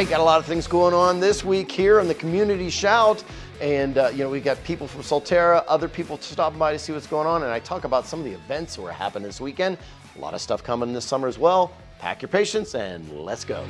Hey, got a lot of things going on this week here on the Community Shout. And, we got people from Solterra, other people stopping by to see what's going on. And I talk about some of the events that were happening this weekend. A lot of stuff coming this summer as well. Pack your patience and let's go.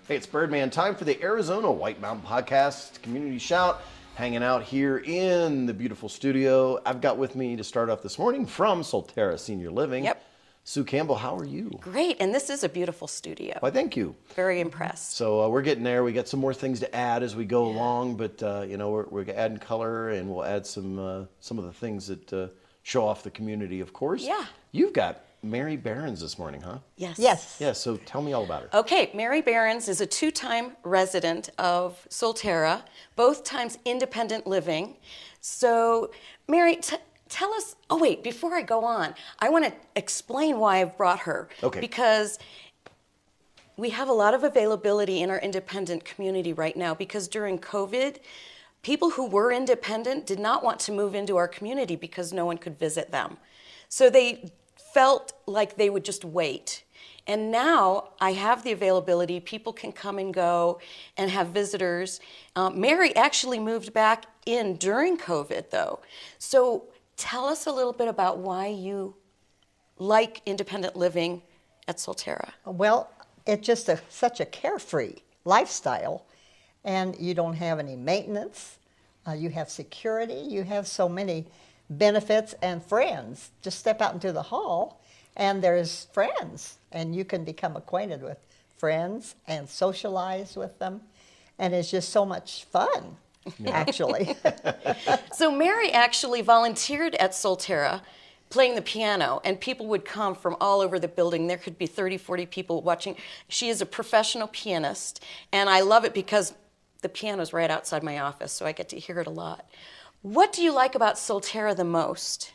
Hey, it's Birdman time for the Arizona White Mountain Podcast Community Shout. Hanging out here in the beautiful studio. I've got with me to start off this morning from Solterra Senior Living. Yep. Sue Campbell, how are you? Great, and this is a beautiful studio. Why, thank you. Very impressed. So we're getting there. We got some more things to add as we go along, but we're adding color, and we'll add some of the things that show off the community, of course. Yeah. You've got Mary Barrins this morning, huh? Yes. Yes. Yeah, so tell me all about her. Okay, Mary Barrins is a two-time resident of Solterra, both times independent living. So, Mary, tell us, oh wait, before I go on, I want to explain why I've brought her. Okay. Because we have a lot of availability in our independent community right now because during COVID, people who were independent did not want to move into our community because no one could visit them. So they felt like they would just wait. And now I have the availability. People can come and go and have visitors. Mary actually moved back in during COVID, though. So tell us a little bit about why you like independent living at Solterra. Well, it's just such a carefree lifestyle, and you don't have any maintenance. You have security. You have so many benefits and friends. Just step out into the hall and there's friends, and you can become acquainted with friends and socialize with them, and it's just so much fun, actually. So Mary actually volunteered at Solterra playing the piano, and people would come from all over the building. There could be 30, 40 people watching. She is a professional pianist, and I love it because the piano's right outside my office, so I get to hear it a lot. What do you like about Solterra the most?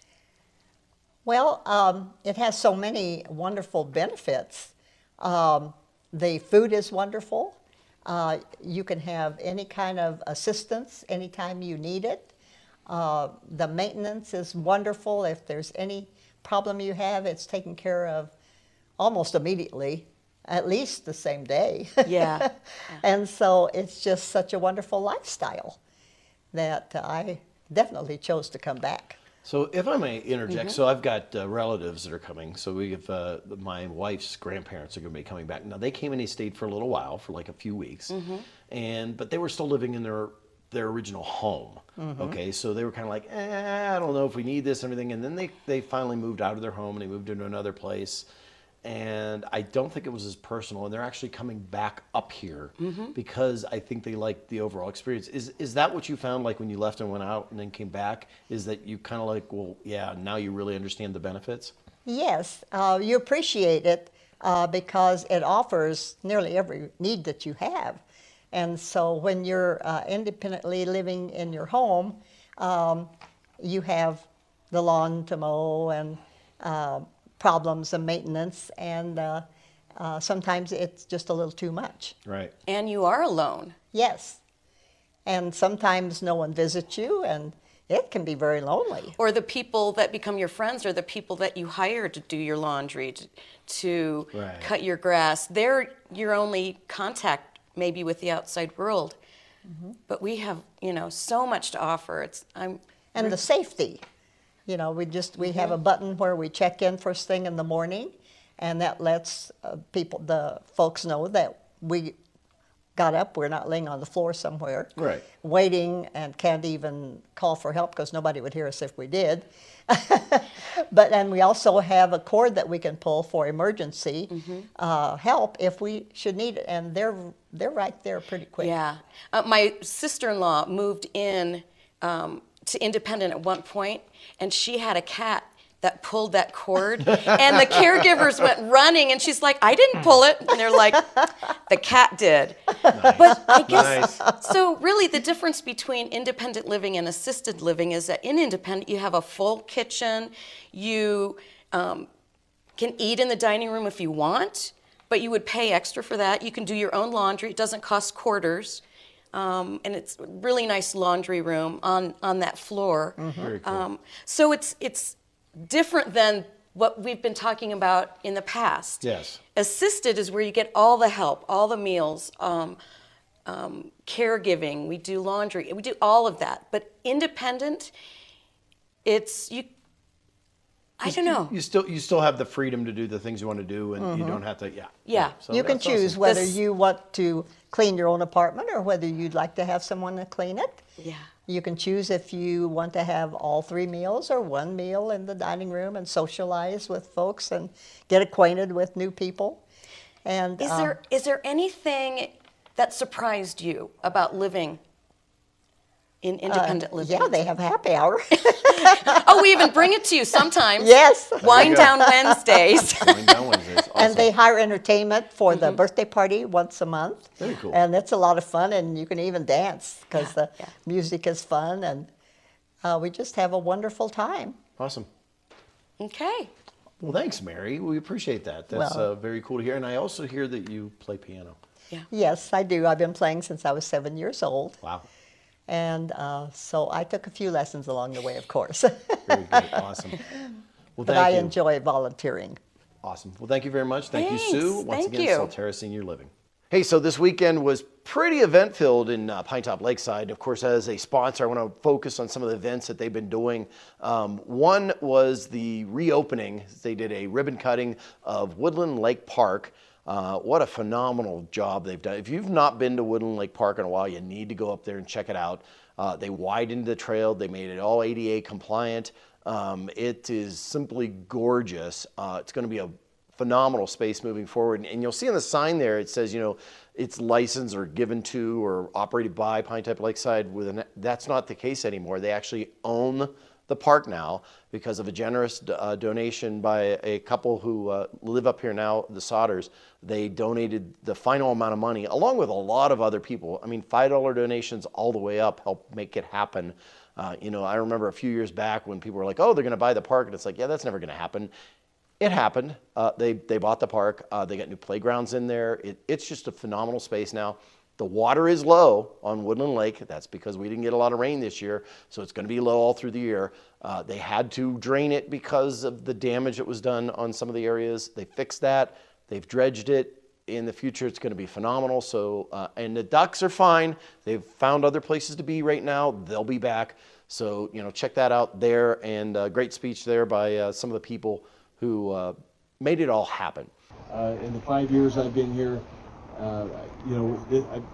Well, it has so many wonderful benefits. The food is wonderful. You can have any kind of assistance anytime you need it. The maintenance is wonderful. If there's any problem you have, it's taken care of almost immediately, at least the same day. Yeah. And so it's just such a wonderful lifestyle that I definitely chose to come back. So if I may interject, so I've got relatives that are coming. So we have my wife's grandparents are going to be coming back. Now they came and they stayed for a little while, for like a few weeks, but they were still living in their original home. Okay, so they were kind of like, I don't know if we need this and everything. And then they finally moved out of their home and they moved into another place. And I don't think it was as personal, and they're actually coming back up here because I think they like the overall experience. Is that what you found, like when you left and went out and then came back, is that you kind of like, well, yeah, now you really understand the benefits? Yes, you appreciate it because it offers nearly every need that you have. And so when you're independently living in your home, you have the lawn to mow and problems and maintenance, and sometimes it's just a little too much. Right. And you are alone. Yes. And sometimes no one visits you, and it can be very lonely. Or the people that become your friends are the people that you hire to do your laundry, to Right. cut your grass. They're your only contact maybe with the outside world. But we have, so much to offer. And the safety. We have a button where we check in first thing in the morning, and that lets the folks know that we got up, we're not laying on the floor somewhere, Right. waiting, and can't even call for help because nobody would hear us if we did. And we also have a cord that we can pull for emergency help if we should need it, and they're right there pretty quick. Yeah. My sister-in-law moved in to independent at one point, and she had a cat that pulled that cord, and the caregivers went running, and she's like, I didn't pull it. And they're like, the cat did. Nice. But I guess, so really the difference between independent living and assisted living is that in independent, you have a full kitchen, you can eat in the dining room if you want, but you would pay extra for that. You can do your own laundry. It doesn't cost quarters. and it's a really nice laundry room on that floor. Very cool. So it's different than what we've been talking about in the past. Yes. Assisted is where you get all the help, all the meals, caregiving. We do laundry. We do all of that. But independent, it's you. I don't know. You still have the freedom to do the things you want to do, and you don't have to. Yeah. So You can that's choose awesome. whether This- you want to clean your own apartment or whether you'd like to have someone to clean it. Yeah. You can choose if you want to have all 3 meals or 1 meal in the dining room and socialize with folks and get acquainted with new people. And Is there anything that surprised you about living in independent living? yeah, they have happy hour. Oh, we even bring it to you sometimes. Yes. Wine go. Down Wednesdays. Going down Wednesdays. Awesome. And they hire entertainment for the birthday party once a month. Very cool. And it's a lot of fun, and you can even dance because the yeah. music is fun, and we just have a wonderful time. Awesome. Okay. Well, thanks, Mary. We appreciate that. That's Well- very cool to hear. And I also hear that you play piano. Yeah. Yes, I do. I've been playing since I was 7 years old. Wow. And so I took a few lessons along the way, of course. Very good. Awesome. Well, But thank I you. enjoy volunteering. Awesome. Well, thank you very much. Thank you, Thanks. Sue. Once Thank again, you. Solterra Senior Living. Hey, so this weekend was pretty event-filled in Pinetop Lakeside. Of course, as a sponsor, I want to focus on some of the events that they've been doing. One was the reopening. They did a ribbon cutting of Woodland Lake Park. What a phenomenal job they've done. If you've not been to Woodland Lake Park in a while, you need to go up there and check it out. They widened the trail. They made it all ADA compliant. It is simply gorgeous. It's going to be a phenomenal space moving forward. And you'll see on the sign there, it says, it's licensed or given to or operated by Pinetop Lakeside. That's not the case anymore. They actually own the park now because of a generous donation by a couple who live up here now, the Sodders. They donated the final amount of money along with a lot of other people. I mean, $5 donations all the way up help make it happen. I remember a few years back when people were like, oh, they're going to buy the park. And it's like, yeah, that's never going to happen. It happened. They bought the park. They got new playgrounds in there. It's just a phenomenal space now. The water is low on Woodland Lake. That's because we didn't get a lot of rain this year, so it's going to be low all through the year. They had to drain it because of the damage that was done on some of the areas. They fixed that. They've dredged it. In the future, it's going to be phenomenal. So, and the ducks are fine. They've found other places to be right now. They'll be back. So, check that out there. And great speech there by some of the people who made it all happen. In the 5 years I've been here,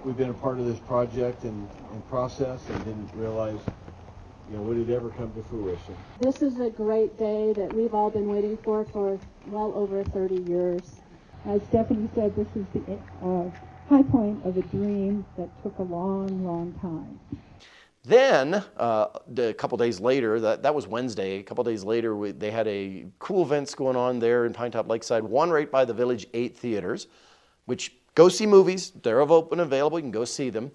we've been a part of this project and process and didn't realize, would it ever come to fruition. This is a great day that we've all been waiting for well over 30 years. As Stephanie said, this is the high point of a dream that took a long, long time. Then, a couple days later, that was Wednesday, a couple days later, they had a cool events going on there in Pinetop Lakeside, one right by the Village 8 theaters, which go see movies. They're open and available. You can go see them.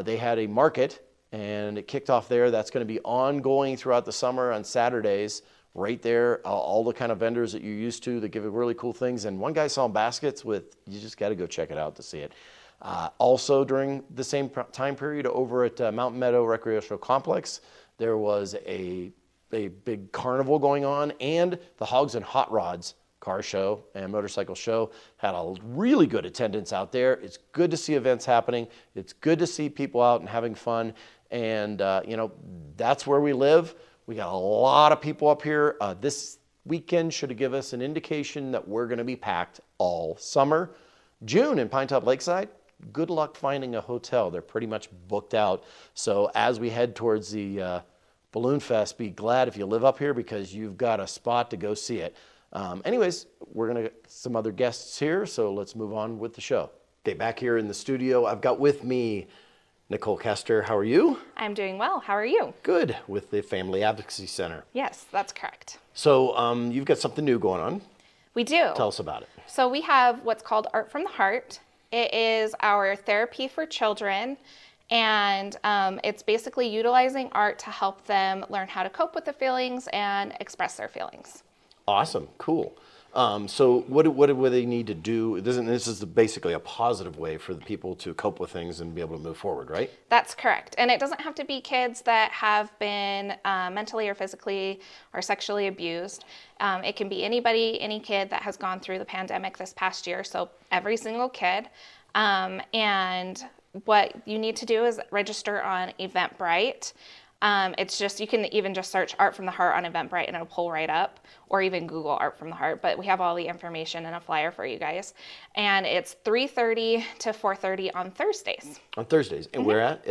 They had a market, and it kicked off there. That's going to be ongoing throughout the summer on Saturdays, right there, all the kind of vendors that you're used to that give you really cool things. And one guy selling baskets you just got to go check it out to see it. Also during the same time period over at Mountain Meadow Recreational Complex, there was a big carnival going on, and the Hogs and Hot Rods car show and motorcycle show had a really good attendance out there. It's good to see events happening. It's good to see people out and having fun. And, that's where we live. We got a lot of people up here. This weekend should give us an indication that we're going to be packed all summer. June in Pinetop Lakeside, good luck finding a hotel. They're pretty much booked out. So as we head towards the Balloon Fest, be glad if you live up here because you've got a spot to go see it. Anyways, we're going to get some other guests here, so let's move on with the show. Okay, back here in the studio, I've got with me Nicole Kester. How are you? I'm doing well. How are you? Good, with the Family Advocacy Center. Yes, that's correct. So you've got something new going on. We do. Tell us about it. So we have what's called Art from the Heart. It is our therapy for children, and it's basically utilizing art to help them learn how to cope with the feelings and express their feelings. Awesome, cool. So what do they need to do? This is basically a positive way for the people to cope with things and be able to move forward, right? That's correct. And it doesn't have to be kids that have been mentally or physically or sexually abused. It can be anybody, any kid that has gone through the pandemic this past year. So every single kid. And what you need to do is register on Eventbrite. It's just, you can even just search Art from the Heart on Eventbrite and it'll pull right up, or even Google Art from the Heart, but we have all the information and a flyer for you guys. And it's 3:30 to 4:30 on Thursdays. On Thursdays. And where at?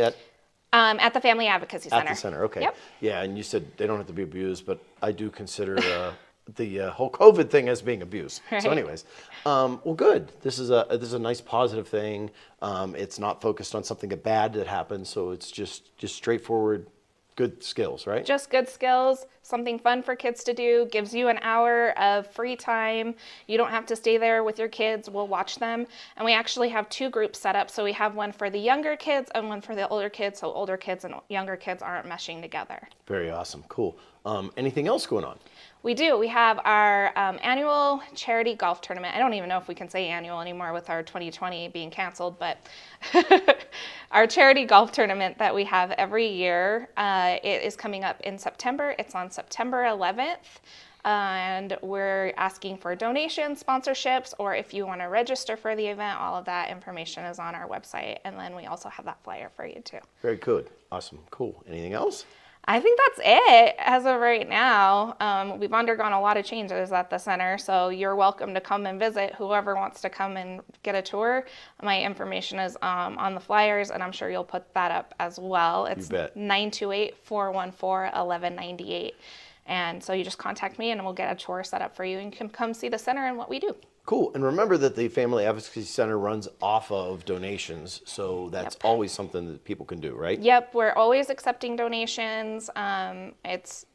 At the Family Advocacy Center. At the center, okay. Yep. Yeah, and you said they don't have to be abused, but I do consider the whole COVID thing as being abuse. Right. So anyways, well, good. This is a nice positive thing. It's not focused on something bad that happened, so it's just straightforward, good skills, right? Just good skills, something fun for kids to do, gives you an hour of free time. You don't have to stay there with your kids. We'll watch them. And we actually have 2 groups set up. So we have one for the younger kids and one for the older kids. So older kids and younger kids aren't meshing together. Very awesome. Cool. Anything else going on? We do. We have our annual charity golf tournament. I don't even know if we can say annual anymore with our 2020 being canceled, but our charity golf tournament that we have every year, it is coming up in September. It's on September 11th. And we're asking for donations, sponsorships, or if you want to register for the event, all of that information is on our website. And then we also have that flyer for you too. Very good. Awesome. Cool. Anything else? I think that's it as of right now. We've undergone a lot of changes at the center, so you're welcome to come and visit. Whoever wants to come and get a tour, my information is on the flyers, and I'm sure you'll put that up as well. It's 928-414-1198. And so you just contact me and we'll get a tour set up for you and you can come see the center and what we do. Cool. And remember that the Family Advocacy Center runs off of donations, so that's always something that people can do, right? Yep, we're always accepting donations. It's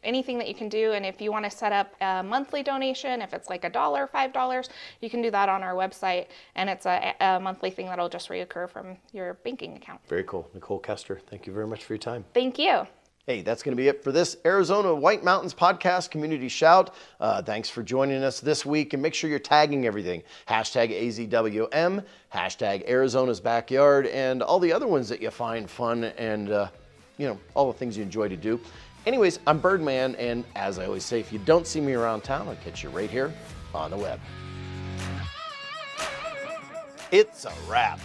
anything that you can do, and if you want to set up a monthly donation, if it's like $1, $5, you can do that on our website, and it's a monthly thing that'll just reoccur from your banking account. Very cool. Nicole, Kester, thank you very much for your time. Thank you. Hey, that's going to be it for this Arizona White Mountains Podcast Community Shout. Thanks for joining us this week, and make sure you're tagging everything. Hashtag AZWM, hashtag Arizona's Backyard, and all the other ones that you find fun and, all the things you enjoy to do. Anyways, I'm Birdman, and as I always say, if you don't see me around town, I'll catch you right here on the web. It's a wrap.